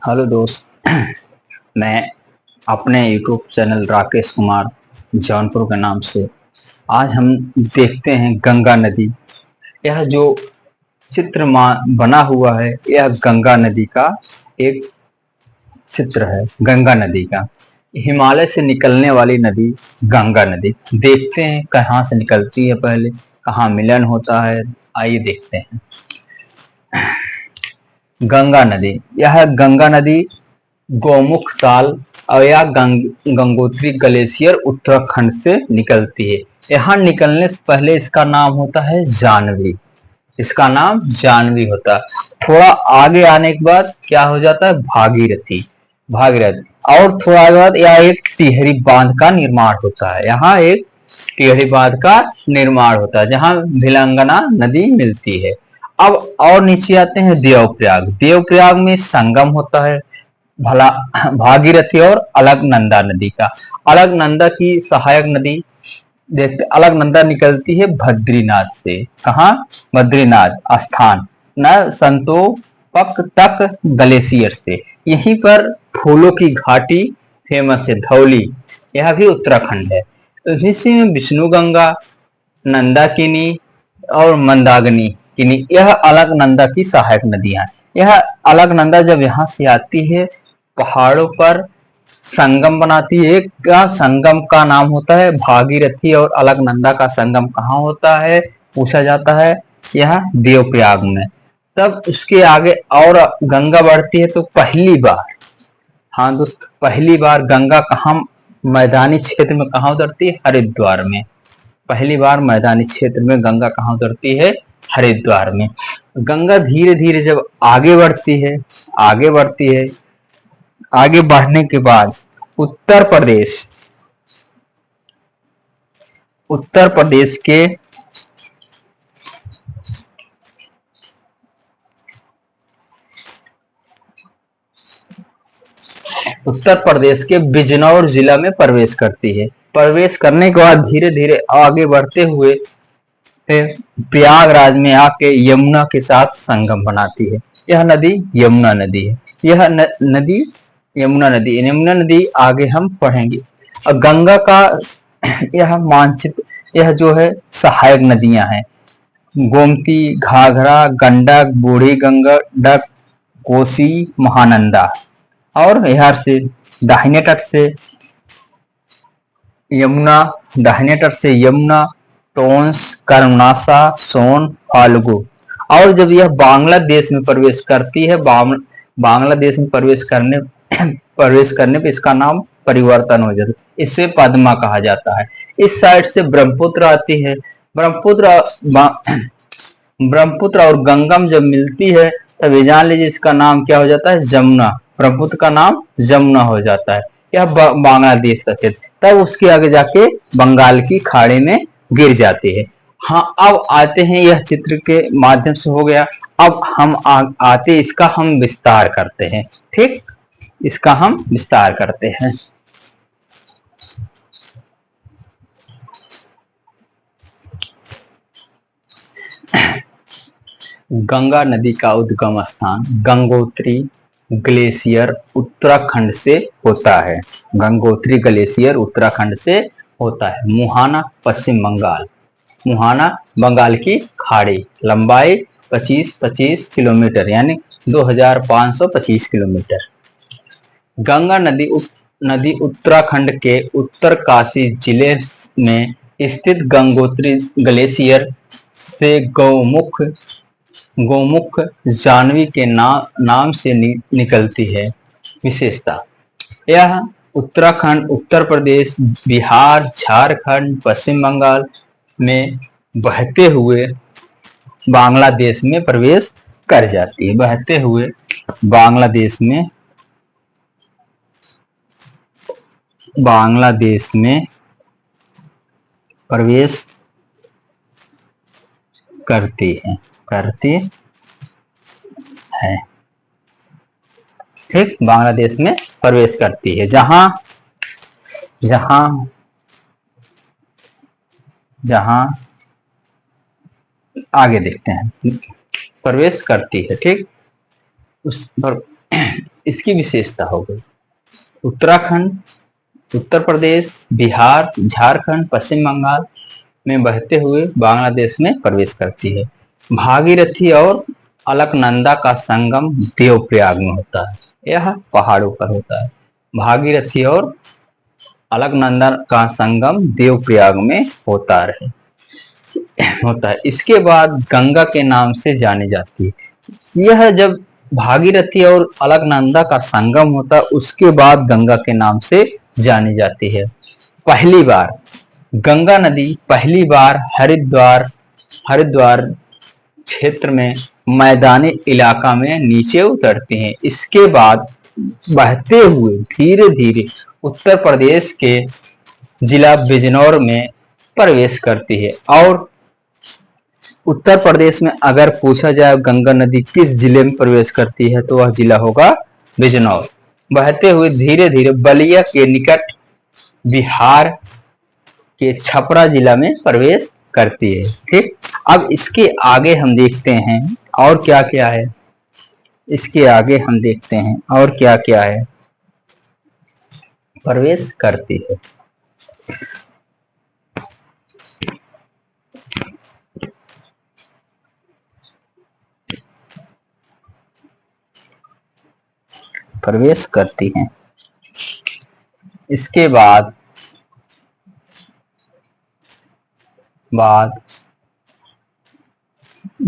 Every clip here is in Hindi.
हेलो दोस्त। मैं अपने यूट्यूब चैनल राकेश कुमार जौनपुर के नाम से आज हम देखते हैं गंगा नदी। यह जो चित्र बना हुआ है यह गंगा नदी का एक चित्र है। गंगा नदी का हिमालय से निकलने वाली नदी गंगा नदी। देखते हैं कहाँ से निकलती है, पहले कहाँ मिलन होता है, आइए देखते हैं। गंगा नदी, यह गंगा नदी गौमुख ताल और या गंगोत्री ग्लेशियर उत्तराखंड से निकलती है। यहाँ निकलने से पहले इसका नाम होता है जानवी। इसका नाम जानवी होता है। थोड़ा आगे आने के बाद क्या हो जाता है, भागीरथी। भागीरथी और थोड़ा आगे बाद यहाँ एक टिहरी बांध का निर्माण होता है। यहाँ एक टिहरी बांध का निर्माण होता है जहाँ भिलंगना नदी मिलती है। अब और नीचे आते हैं देवप्रयाग। देवप्रयाग में संगम होता है भला भागीरथी और अलकनंदा नदी का। अलकनंदा की सहायक नदी देखते, अलकनंदा निकलती है बद्रीनाथ से। कहाँ? बद्रीनाथ स्थान न संतोपक तक ग्लेशियर से। यहीं पर फूलों की घाटी फेमस है, धौली। यह भी उत्तराखंड है। इसी में विष्णु गंगा, नंदाकिनी और मंदाकिनी किनी, यह अलकनंदा की सहायक नदियां। यह अलकनंदा जब यहाँ से आती है पहाड़ों पर संगम बनाती है। एक का संगम का नाम होता है भागीरथी और अलकनंदा का संगम कहाँ होता है पूछा जाता है, यह देवप्रयाग में। तब उसके आगे और गंगा बढ़ती है तो पहली बार, हाँ दोस्त, पहली बार गंगा कहाँ मैदानी क्षेत्र में कहाँ उतरती है? हरिद्वार में। पहली बार मैदानी क्षेत्र में गंगा कहाँ उतरती है? हरिद्वार में। गंगा धीरे धीरे जब आगे बढ़ती है, आगे बढ़ती है, आगे बढ़ने के बाद उत्तर प्रदेश, उत्तर प्रदेश के उत्तर प्रदेश के बिजनौर जिला में प्रवेश करती है। प्रवेश करने के बाद धीरे धीरे आगे बढ़ते हुए प्रयागराज में आके यमुना के साथ संगम बनाती है। यह नदी यमुना नदी है। यह नदी यमुना नदी, यमुना नदी आगे हम पढ़ेंगे। और गंगा का यह मानचित्र, यह जो है सहायक नदियां हैं गोमती, घाघरा, गंडक, बूढ़ी गंडक, कोसी, महानंदा। और यहाँ से दाहिने तट से यमुना, दाहिने तट से यमुना, टोंस, कर्मनाशा, सोन, फाल्गु। और जब यह बांग्लादेश में प्रवेश करती है, बांग्लादेश में प्रवेश करने पे इसका नाम परिवर्तन हो जाता है। इसे पद्मा कहा जाता है। इस साइड से ब्रह्मपुत्र आती है। ब्रह्मपुत्र ब्रह्मपुत्र और गंगम जब मिलती है तब ये जान लीजिए इसका नाम क्या हो जाता है, जमुना। ब्रह्मपुत्र का नाम जमुना हो जाता है। यह बांग्लादेश का क्षेत्र तब उसके आगे जाके बंगाल की खाड़ी में गिर जाती है। हाँ, अब आते हैं, यह चित्र के माध्यम से हो गया। अब हम आते इसका हम विस्तार करते हैं। ठीक, इसका हम विस्तार करते हैं। गंगा नदी का उद्गम स्थान गंगोत्री ग्लेशियर उत्तराखंड से होता है। गंगोत्री ग्लेशियर उत्तराखंड से होता है। मुहाना पश्चिम बंगाल, मुहाना बंगाल की खाड़ी, लंबाई 25 किलोमीटर यानी 2525 किलोमीटर। गंगा नदी उत्तराखंड के उत्तरकाशी जिले में स्थित गंगोत्री ग्लेशियर से गौमुख जानवी के नाम से निकलती है। विशेषता, यह उत्तराखंड, उत्तर प्रदेश, बिहार, झारखंड, पश्चिम बंगाल में बहते हुए बांग्लादेश में प्रवेश कर जाती है। बहते हुए बांग्लादेश में प्रवेश करती है, ठीक, बांग्लादेश में प्रवेश करती है। जहां जहां आगे देखते हैं, प्रवेश करती है। ठीक, उस पर इसकी विशेषता हो गई। उत्तराखंड, उत्तर प्रदेश, बिहार, झारखंड, पश्चिम बंगाल में बहते हुए बांग्लादेश में प्रवेश करती है। भागीरथी और अलकनंदा का संगम देवप्रयाग में होता है। यह पहाड़ों पर होता है। भागीरथी और अलकनंदा का संगम देवप्रयाग में होता है। इसके बाद गंगा के नाम से जानी जाती है। यह जब भागीरथी और अलकनंदा का संगम होता है, उसके बाद गंगा के नाम से जानी जाती है। पहली बार गंगा नदी पहली बार हरिद्वार हरिद्वार क्षेत्र में मैदानी इलाका में नीचे उतरती हैं। इसके बाद बहते हुए धीरे धीरे उत्तर प्रदेश के जिला बिजनौर में प्रवेश करती है। और उत्तर प्रदेश में अगर पूछा जाए गंगा नदी किस जिले में प्रवेश करती है, तो वह जिला होगा बिजनौर। बहते हुए धीरे धीरे बलिया के निकट बिहार के छपरा जिला में प्रवेश करती है। ठीक, अब इसके आगे हम देखते हैं और क्या क्या है। इसके आगे हम देखते हैं और क्या क्या है प्रवेश करती है। प्रवेश करती हैं। इसके बाद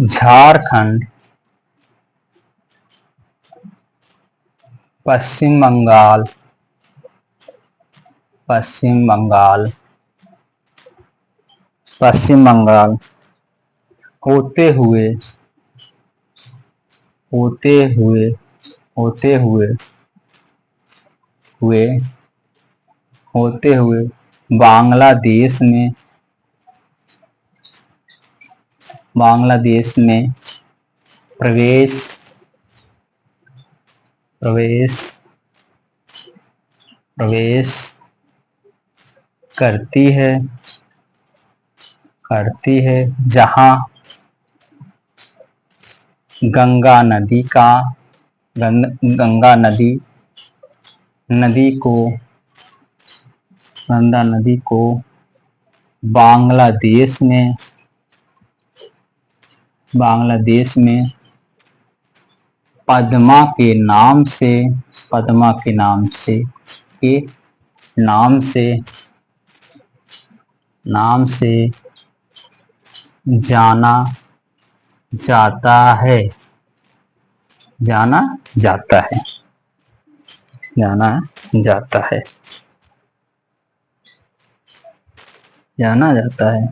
झारखंड, पश्चिम बंगाल, पश्चिम बंगाल, पश्चिम बंगाल होते हुए होते हुए होते हुए हुए होते हुए बांग्लादेश में प्रवेश प्रवेश प्रवेश करती है जहां गंगा नदी का गंगा नदी को बांग्लादेश में पद्मा के नाम से जाना जाता है जाना जाता है जाना जाता है जाना जाता है।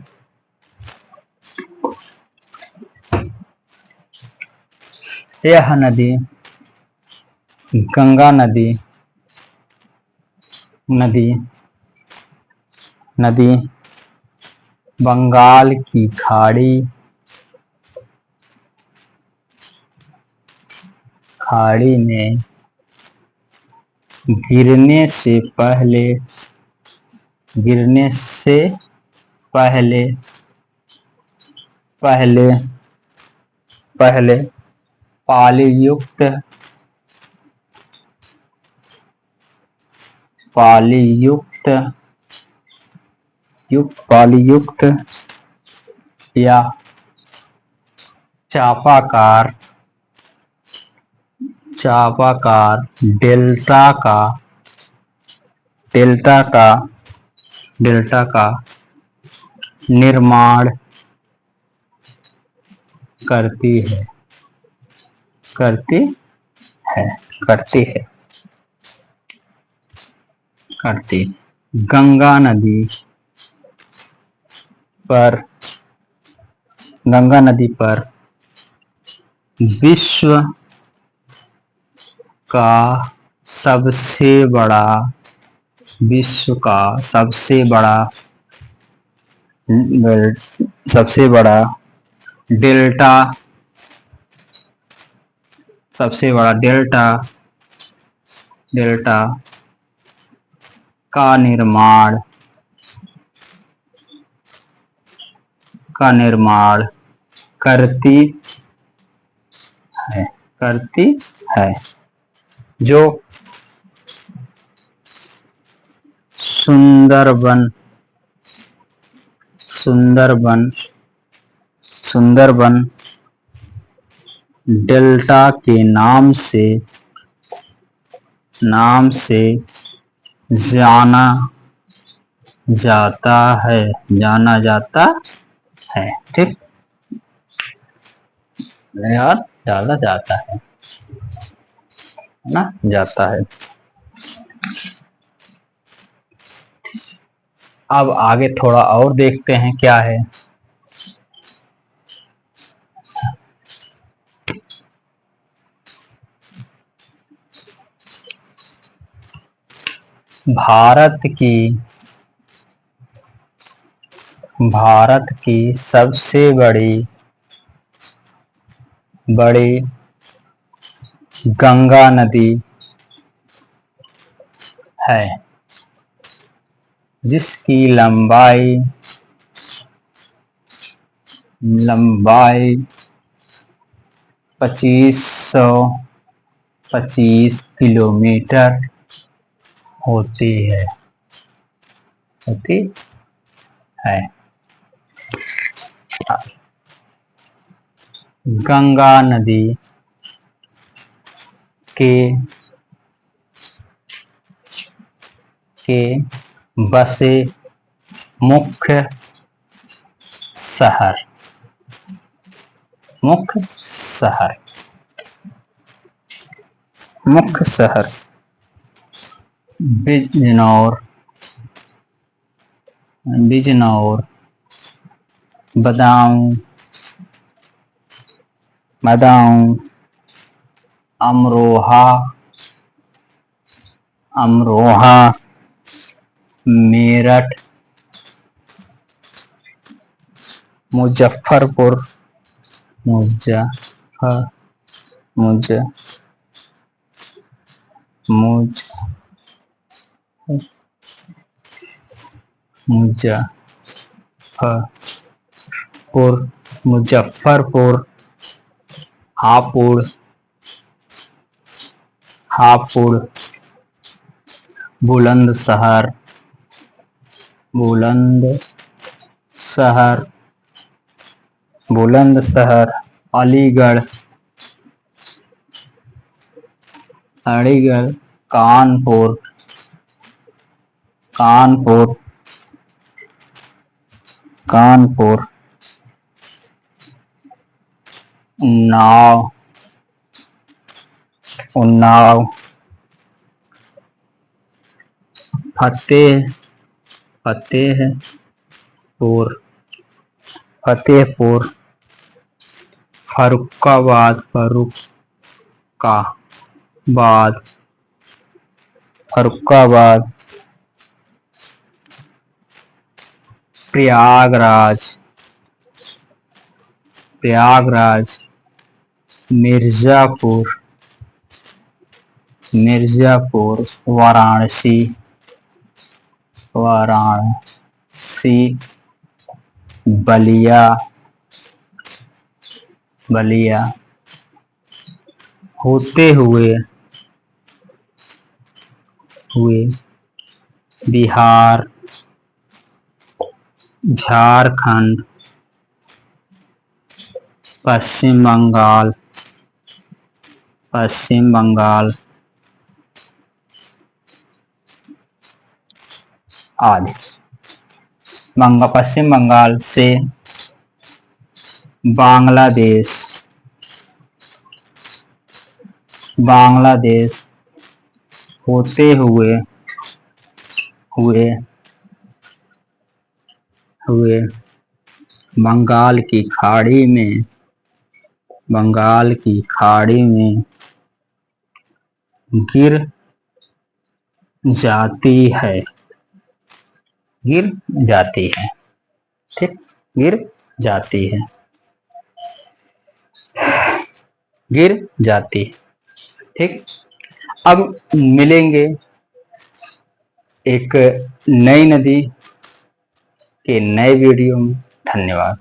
यह नदी गंगा नदी बंगाल की खाड़ी में गिरने से पहले पालीयुक्त या चापाकार डेल्टा का निर्माण करती है गंगा नदी पर विश्व का सबसे बड़ा डेल्टा का निर्माण करती है जो सुंदरबन सुंदरबन सुंदरबन डेल्टा के नाम से जाना जाता है। ठीक यार, जाना जाता है ना, जाता है। अब आगे थोड़ा और देखते हैं क्या है। भारत की सबसे बड़ी गंगा नदी है, जिसकी लंबाई 2525 किलोमीटर होती है। गंगा नदी के बसे मुख्य शहर बिजनौर, बदायूं, अमरोहा, मेरठ, मुजफ्फरपुर, मुजफ्फरपुर, हापुड़, बुलंदशहर, अलीगढ़, कानपुर, उन्नाव, फतेहपुर, फर्रुखाबाद, प्रयागराज, मिर्जापुर, वाराणसी, बलिया होते हुए बिहार, झारखंड, पश्चिम बंगाल आदि। पश्चिम बंगाल से बांग्लादेश होते हुए बंगाल की खाड़ी में गिर जाती है। ठीक, गिर जाती है। ठीक, अब मिलेंगे एक नई नदी के नए वीडियो में। धन्यवाद।